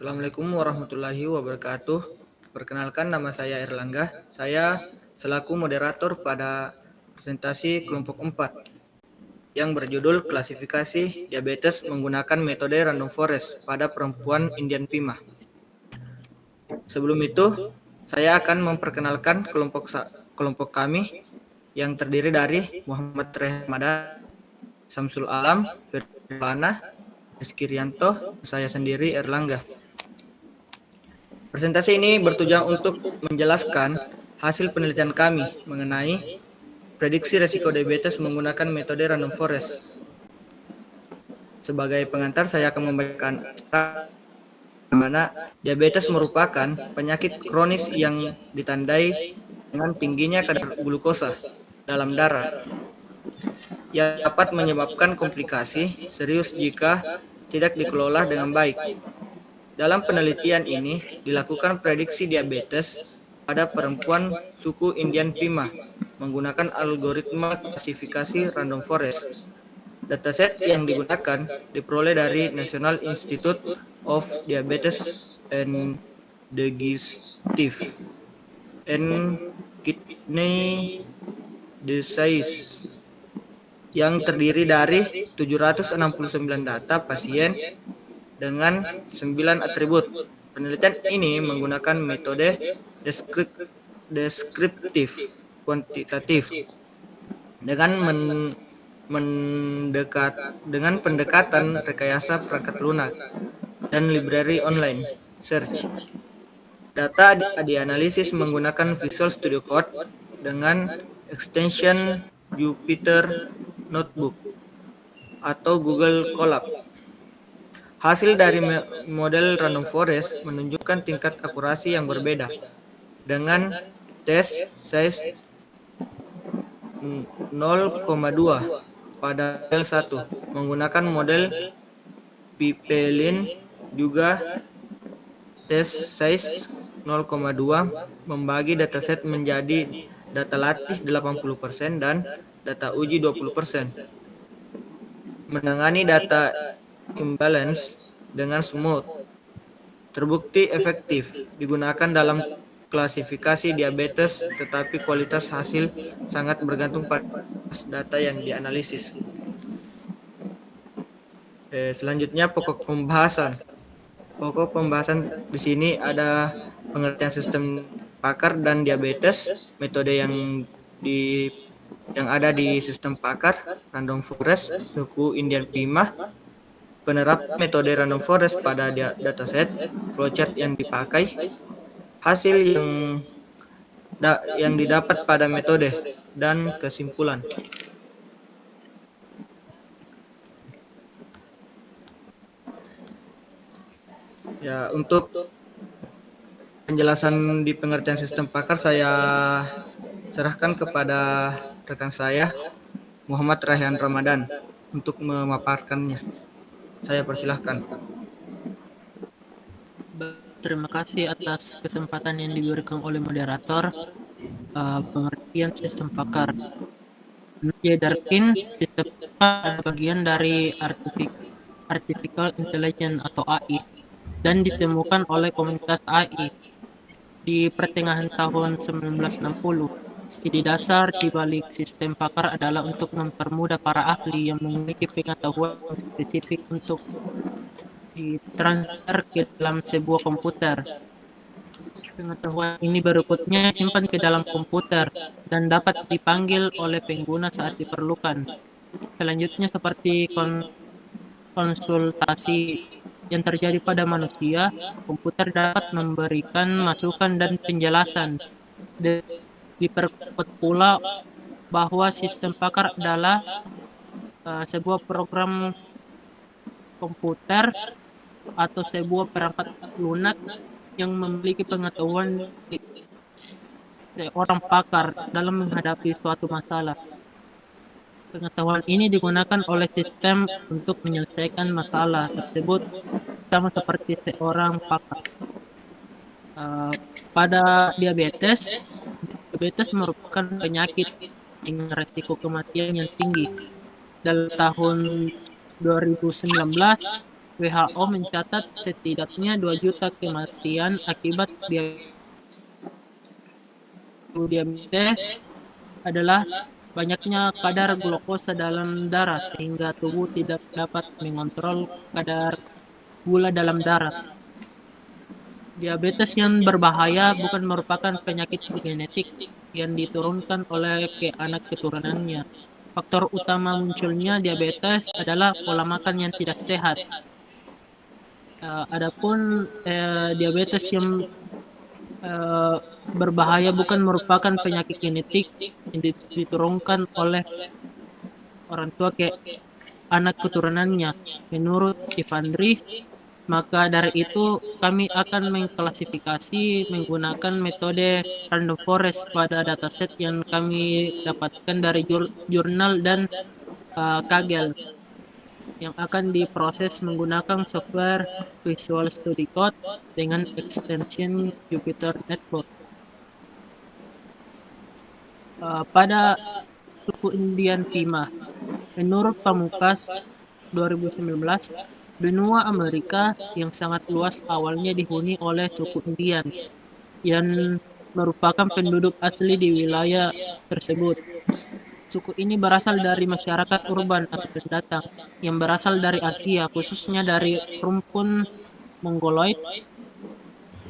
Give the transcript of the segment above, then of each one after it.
Assalamualaikum warahmatullahi wabarakatuh. Perkenalkan, nama saya Erlangga. Saya selaku moderator pada presentasi kelompok 4 yang berjudul klasifikasi diabetes menggunakan metode random forest pada perempuan Indian Pima. Sebelum itu, saya akan memperkenalkan kelompok kami yang terdiri dari Muhammad Ramadan, Samsul Alam, Firlana, Rizky Rianto, saya sendiri Erlangga. Presentasi ini bertujuan untuk menjelaskan hasil penelitian kami mengenai prediksi risiko diabetes menggunakan metode random forest. Sebagai pengantar, saya akan membacakan di mana diabetes merupakan penyakit kronis yang ditandai dengan tingginya kadar glukosa dalam darah yang dapat menyebabkan komplikasi serius jika tidak dikelola dengan baik. Dalam penelitian ini dilakukan prediksi diabetes pada perempuan suku Indian Pima menggunakan algoritma klasifikasi random forest. Dataset yang digunakan diperoleh dari National Institute of Diabetes and Digestive and Kidney Disease yang terdiri dari 769 data pasien dengan 9 atribut. Penelitian ini menggunakan metode deskriptif kuantitatif dengan pendekatan rekayasa perangkat lunak dan library online search. Data dianalisis menggunakan Visual Studio Code dengan extension Jupyter Notebook atau Google Colab. Hasil dari model random forest menunjukkan tingkat akurasi yang berbeda dengan test size 0,2 pada model 1 menggunakan model Pipelin, juga test size 0,2 membagi dataset menjadi data latih 80% dan data uji 20%. Menangani data imbalance dengan smooth, terbukti efektif digunakan dalam klasifikasi diabetes, tetapi kualitas hasil sangat bergantung pada data yang dianalisis. Selanjutnya pokok pembahasan. Pokok pembahasan di sini ada pengertian sistem Pakar dan diabetes, metode yang ada di sistem Pakar, random forest, suku Indian Pima, penerapan metode random forest pada dataset, flowchart yang dipakai, hasil yang didapat pada metode, dan kesimpulan. Ya, untuk penjelasan di pengertian sistem Pakar saya serahkan kepada rekan saya Muhammad Ramadan untuk memaparkannya. Saya persilahkan. Terima kasih atas kesempatan yang diberikan oleh moderator. Pengertian sistem Pakar. Menurut Darkin, sistem Pakar adalah bagian dari Artificial Intelligence atau AI dan ditemukan oleh komunitas AI di pertengahan tahun 1960. Ide dasar di balik sistem Pakar adalah untuk mempermudah para ahli yang memiliki pengetahuan spesifik untuk ditransfer ke dalam sebuah komputer. Pengetahuan ini berikutnya simpan ke dalam komputer dan dapat dipanggil oleh pengguna saat diperlukan. Selanjutnya seperti konsultasi yang terjadi pada manusia, komputer dapat memberikan masukan dan penjelasan. Diperkuat pula bahwa sistem Pakar adalah sebuah program komputer atau sebuah perangkat lunak yang memiliki pengetahuan seorang pakar dalam menghadapi suatu masalah. Pengetahuan ini digunakan oleh sistem untuk menyelesaikan masalah tersebut sama seperti seorang pakar. Pada diabetes merupakan penyakit dengan resiko kematian yang tinggi. Dalam tahun 2019, WHO mencatat setidaknya 2 juta kematian akibat diabetes adalah banyaknya kadar glukosa dalam darah sehingga tubuh tidak dapat mengontrol kadar gula dalam darah. Diabetes yang berbahaya bukan merupakan penyakit genetik yang diturunkan oleh anak keturunannya. Faktor utama munculnya diabetes adalah pola makan yang tidak sehat. Adapun diabetes yang berbahaya bukan merupakan penyakit genetik yang diturunkan oleh orang tua ke anak keturunannya. Menurut Ivandri, maka dari itu kami akan mengklasifikasi menggunakan metode random forest pada dataset yang kami dapatkan dari jurnal dan Kaggle yang akan diproses menggunakan software Visual Studio Code dengan extension Jupyter Notebook. Pada suku Indian Pima, menurut Pamungkas 2019, benua Amerika yang sangat luas awalnya dihuni oleh suku Indian yang merupakan penduduk asli di wilayah tersebut. Suku ini berasal dari masyarakat urban atau pendatang yang berasal dari Asia, khususnya dari rumpun Mongoloid,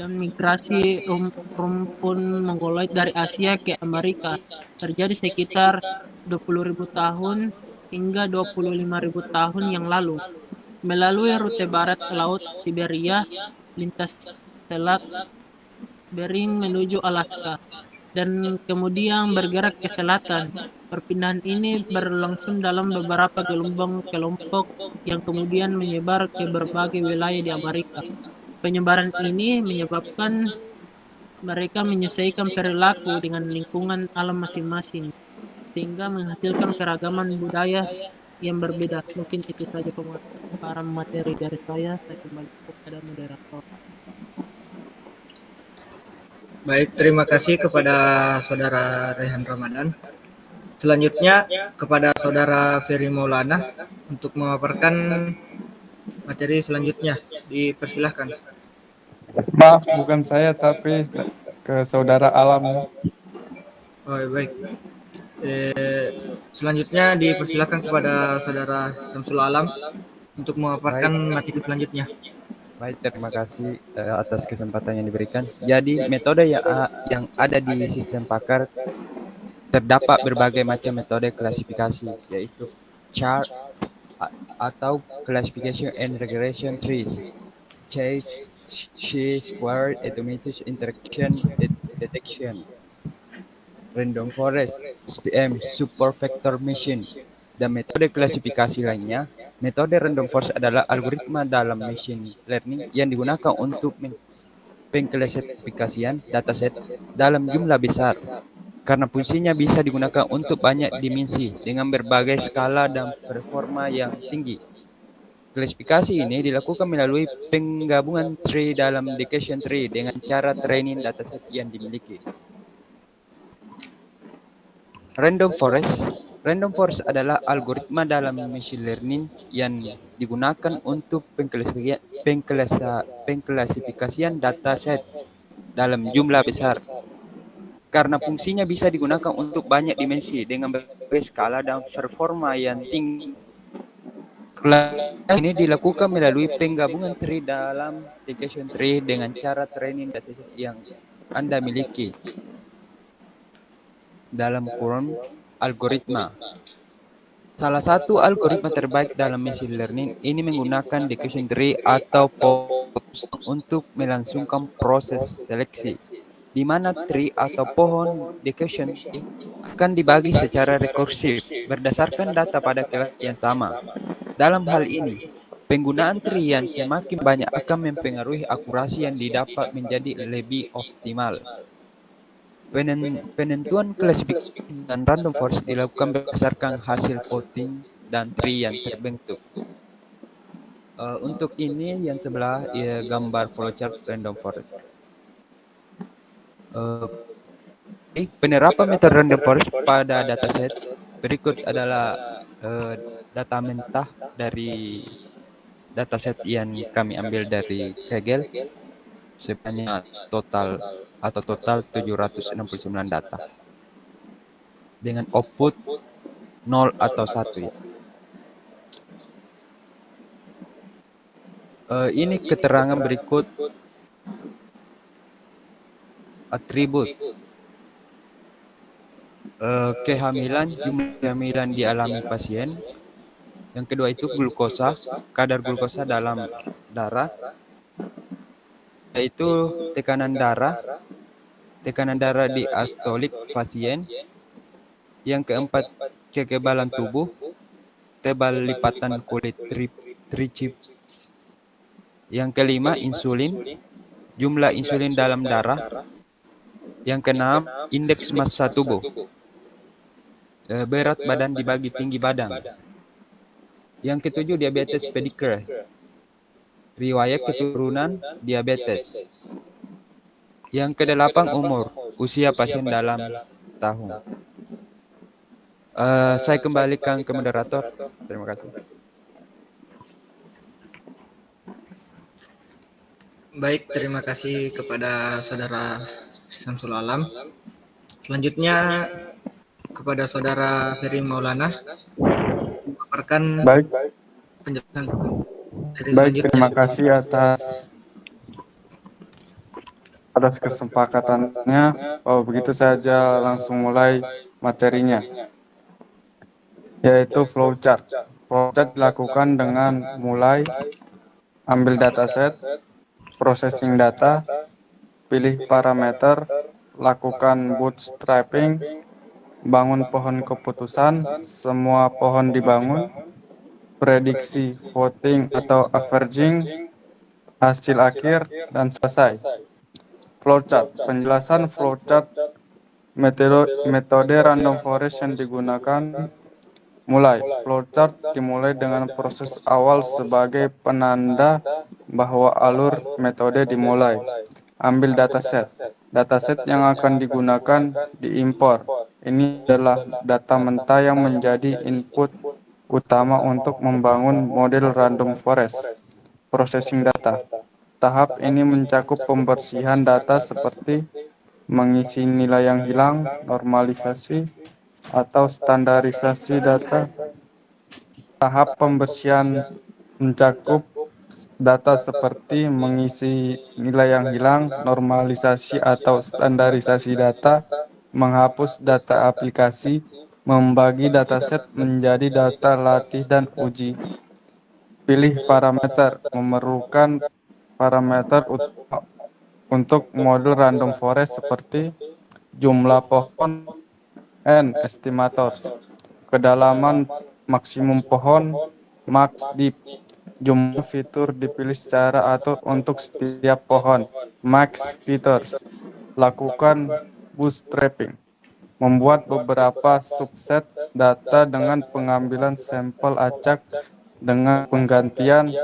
dan migrasi rumpun Mongoloid dari Asia ke Amerika terjadi sekitar 20.000 tahun hingga 25.000 tahun yang lalu. Melalui rute barat Laut Siberia, lintas Selat Bering menuju Alaska, dan kemudian bergerak ke selatan. Perpindahan ini berlangsung dalam beberapa gelombang kelompok yang kemudian menyebar ke berbagai wilayah di Amerika. Penyebaran ini menyebabkan mereka menyesuaikan perilaku dengan lingkungan alam masing-masing, sehingga menghasilkan keragaman budaya yang berbeda. Mungkin itu saja pemaparan materi dari saya kembali kepada moderator. Baik, terima kasih kepada Saudara Rehan Ramadan. Selanjutnya kepada Saudara Ferry Maulana untuk memaparkan materi selanjutnya. Dipersilahkan. Maaf, bukan saya tapi ke Saudara Alam. Oh, baik. Selanjutnya dipersilahkan kepada Saudara Samsul Alam untuk memaparkan materi selanjutnya. Baik, terima kasih atas kesempatan yang diberikan. Jadi, metode yang ada di sistem Pakar terdapat berbagai macam metode klasifikasi, yaitu chart atau classification and regression trees, chi-square automated interaction detection, random forest, SPM, super vector machine, dan metode klasifikasi lainnya. Metode random forest adalah algoritma dalam machine learning yang digunakan untuk pengklasifikasian dataset dalam jumlah besar, karena fungsinya bisa digunakan untuk banyak dimensi dengan berbagai skala dan performa yang tinggi. Klasifikasi ini dilakukan melalui penggabungan tree dalam decision tree dengan cara training dataset yang dimiliki. Random forest adalah algoritma dalam machine learning yang digunakan untuk pengklasifikasian dataset dalam jumlah besar, karena fungsinya bisa digunakan untuk banyak dimensi dengan berbagai skala dan performa yang tinggi. Ini dilakukan melalui penggabungan tree dalam decision tree dengan cara training dataset yang Anda miliki. Dalam kurun algoritma. Salah satu algoritma terbaik dalam machine learning ini menggunakan decision tree atau untuk melangsungkan proses seleksi, di mana tree atau pohon decision tree akan dibagi secara rekursif berdasarkan data pada kelas yang sama. Dalam hal ini, penggunaan tree yang semakin banyak akan mempengaruhi akurasi yang didapat menjadi lebih optimal. Penentuan klasifikasi dan random forest dilakukan berdasarkan hasil voting dan tree yang terbentuk. Untuk ini yang sebelah gambar flowchart random forest. Penerapan metode random forest pada dataset berikut adalah data mentah dari dataset yang kami ambil dari Kaggle sebanyak total 769 data dengan output 0 atau 1 ya. Ini keterangan berikut atribut. Kehamilan, jumlah kehamilan dialami pasien. Yang kedua itu glukosa, kadar glukosa dalam darah, yaitu tekanan darah diastolik pasien. Yang keempat, kekebalan tubuh, tebal lipatan kulit triceps. Yang kelima, insulin, jumlah insulin dalam darah. Yang keenam, indeks massa tubuh, berat badan dibagi tinggi badan. Yang ketujuh, diabetes pedicure, riwayat keturunan diabetes. Yang kedelapan, umur, usia pasien dalam tahun. Saya kembalikan ke moderator. Terima kasih. Baik, terima kasih kepada Saudara Syamsul Alam. Selanjutnya kepada Saudara Ferry Maulana memaparkan penjelasan dari selanjutnya. Terima kasih atas kesepakatannya. Begitu saja langsung mulai materinya, yaitu flowchart. Flowchart dilakukan dengan mulai ambil dataset, processing data, pilih parameter, lakukan bootstrapping, bangun pohon keputusan, semua pohon dibangun, prediksi voting atau averaging, hasil akhir, dan selesai. Flowchart. Penjelasan flowchart, metode random forest yang digunakan. Mulai. Flowchart dimulai dengan proses awal sebagai penanda bahwa alur metode dimulai. Ambil dataset. Dataset yang akan digunakan diimpor. Ini adalah data mentah yang menjadi input utama untuk membangun model random forest. Processing data. Tahap ini mencakup pembersihan data seperti mengisi nilai yang hilang, normalisasi, atau standarisasi data. Tahap pembersihan mencakup data seperti mengisi nilai yang hilang, normalisasi atau standarisasi data, menghapus data aplikasi, membagi dataset menjadi data latih dan uji. Pilih parameter, memerlukan parameter utama untuk model random forest seperti jumlah pohon, N estimators, kedalaman maksimum pohon, max depth, jumlah fitur dipilih secara atur untuk setiap pohon, max features. Lakukan bootstrapping, membuat beberapa subset data dengan pengambilan sampel acak dengan penggantian.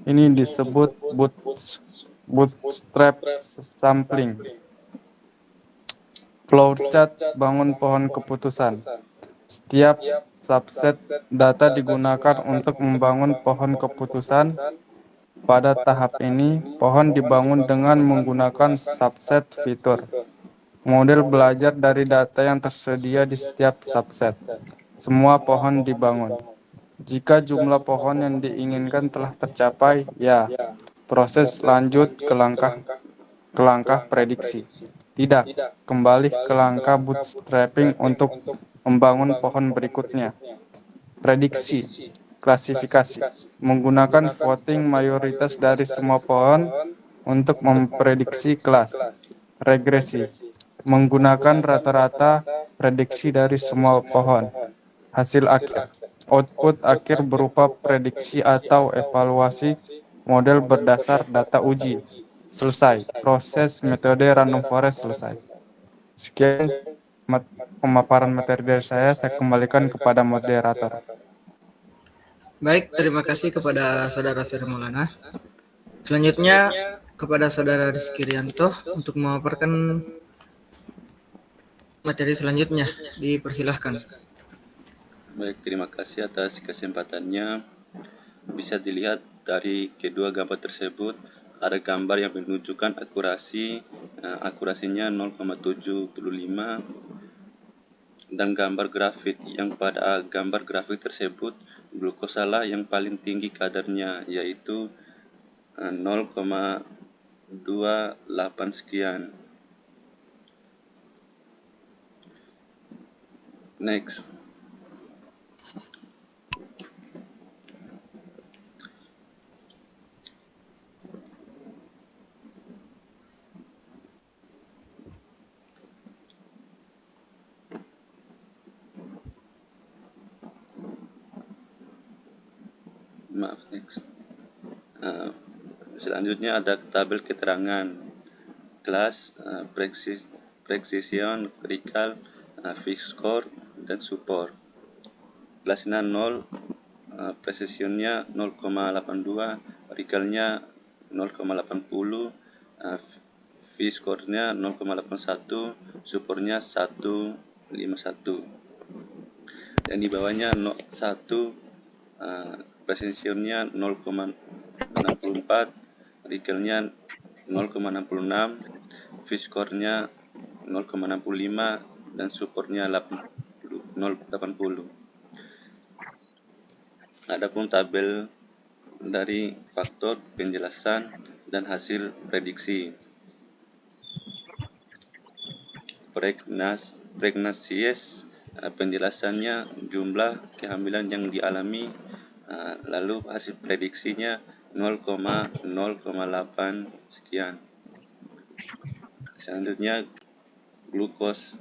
Ini disebut bootstrap sampling. Flowchart, bangun pohon keputusan. Setiap subset data digunakan untuk membangun pohon keputusan. Pada tahap ini, pohon dibangun dengan menggunakan subset fitur. Model belajar dari data yang tersedia di setiap subset. Semua pohon dibangun. Jika jumlah pohon yang diinginkan telah tercapai, ya, proses lanjut ke langkah prediksi. Tidak, kembali ke langkah bootstrapping untuk membangun pohon berikutnya. Prediksi, klasifikasi, menggunakan voting mayoritas dari semua pohon untuk memprediksi kelas. Regresi, menggunakan rata-rata prediksi dari semua pohon. Hasil akhir, output akhir berupa prediksi atau evaluasi model berdasar data uji. Selesai, proses metode random forest selesai. Sekian pemaparan materi dari saya kembalikan kepada moderator. Baik, terima kasih kepada Saudara Ferry Maulana. Selanjutnya kepada Saudara Rizky Rianto untuk memaparkan materi selanjutnya. Dipersilahkan. Baik, terima kasih atas kesempatannya. Bisa dilihat dari kedua gambar tersebut ada gambar yang menunjukkan akurasinya 0,75 dan gambar grafik yang pada gambar grafik tersebut glukosalah yang paling tinggi kadarnya yaitu 0,28 sekian. Next. Next. Selanjutnya ada tabel keterangan kelas, precision, critical, fixed score, dan support. Kelasnya 0, precisionnya 0,82, criticalnya 0,80, fixed score-nya 0,81, supportnya 151. Dan di bawahnya 1, precisionnya 0,64, criticalnya 0,66, fixed score-nya 0,65, dan supportnya 0,80. Adapun tabel dari faktor penjelasan dan hasil prediksi. Pregnancies, penjelasannya jumlah kehamilan yang dialami, lalu hasil prediksinya 0,08 sekian. Selanjutnya glukosa,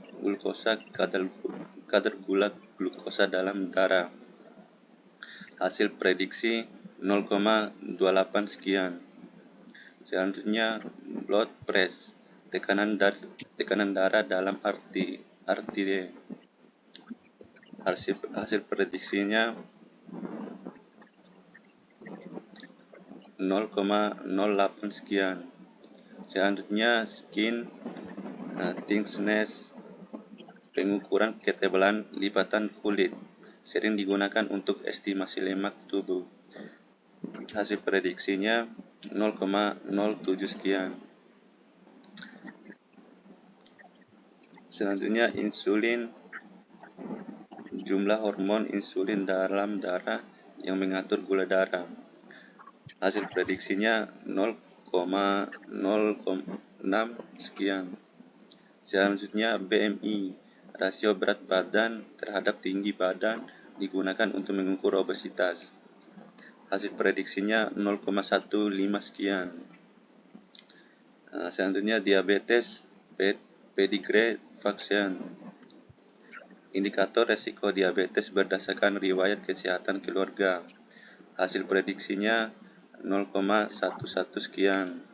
kadar gula glukosa dalam darah. Hasil prediksi 0,28 sekian. Selanjutnya blood pressure, tekanan darah dalam arteria. Hasil prediksinya 0,08 sekian. Selanjutnya skin thickness, pengukuran ketebalan lipatan kulit, sering digunakan untuk estimasi lemak tubuh. Hasil prediksinya 0,07 sekian. Selanjutnya insulin, jumlah hormon insulin dalam darah yang mengatur gula darah. Hasil prediksinya 0,06 sekian. Selanjutnya BMI, rasio berat badan terhadap tinggi badan, digunakan untuk mengukur obesitas. Hasil prediksinya 0,15 sekian. Selanjutnya diabetes, pedigree vaksin, indikator resiko diabetes berdasarkan riwayat kesehatan keluarga. Hasil prediksinya 0,11 sekian.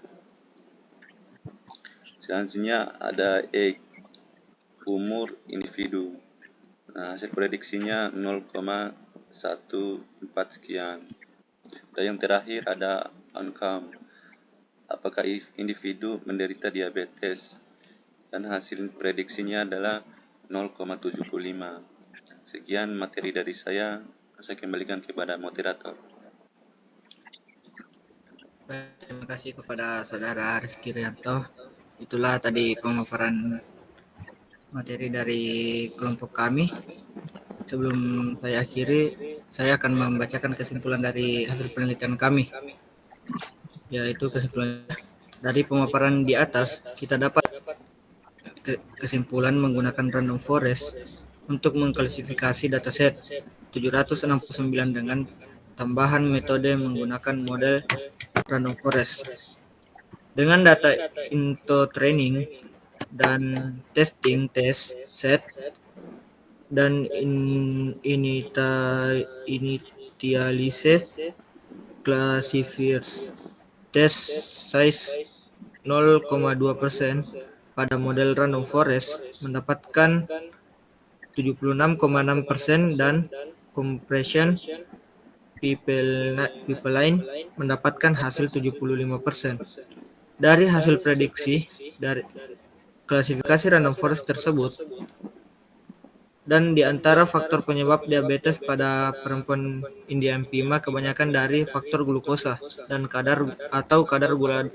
Selanjutnya ada umur individu. Hasil prediksinya 0,14 sekian. Dan yang terakhir ada outcome, apakah individu menderita diabetes, dan hasil prediksinya adalah 0,75. Sekian materi dari saya kembalikan kepada moderator. Terima kasih kepada Saudara Rizky Rianto. Itulah tadi pemaparan materi dari kelompok kami. Sebelum saya akhiri, saya akan membacakan kesimpulan dari hasil penelitian kami. Yaitu kesimpulan dari pemaparan di atas, kita dapat kesimpulan menggunakan random forest untuk mengklasifikasi dataset 769 dengan tambahan metode menggunakan model random forest. Dengan data into training dan testing test set dan initialize classifiers test size 0,2% pada model random forest mendapatkan 76,6% dan compression pipeline mendapatkan hasil 75%. Dari hasil prediksi dari klasifikasi random forest tersebut, Dan di antara faktor penyebab diabetes pada perempuan India Empima kebanyakan dari faktor glukosa dan kadar gula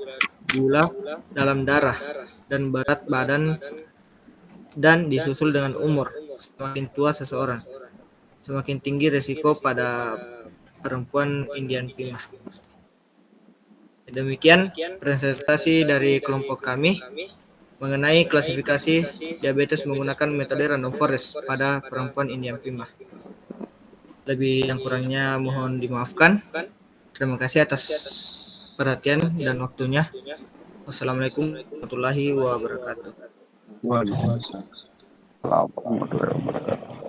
dalam darah dan berat badan, dan disusul dengan umur. Semakin tua seseorang, semakin tinggi resiko pada perempuan India Empima. Demikian presentasi dari kelompok kami mengenai klasifikasi diabetes menggunakan metode random forest pada perempuan India Empima. Lebih yang kurangnya mohon dimaafkan. Terima kasih atas perhatian dan waktunya. Wassalamualaikum warahmatullahi wabarakatuh. Waalaikumsalam warahmatullahi wabarakatuh.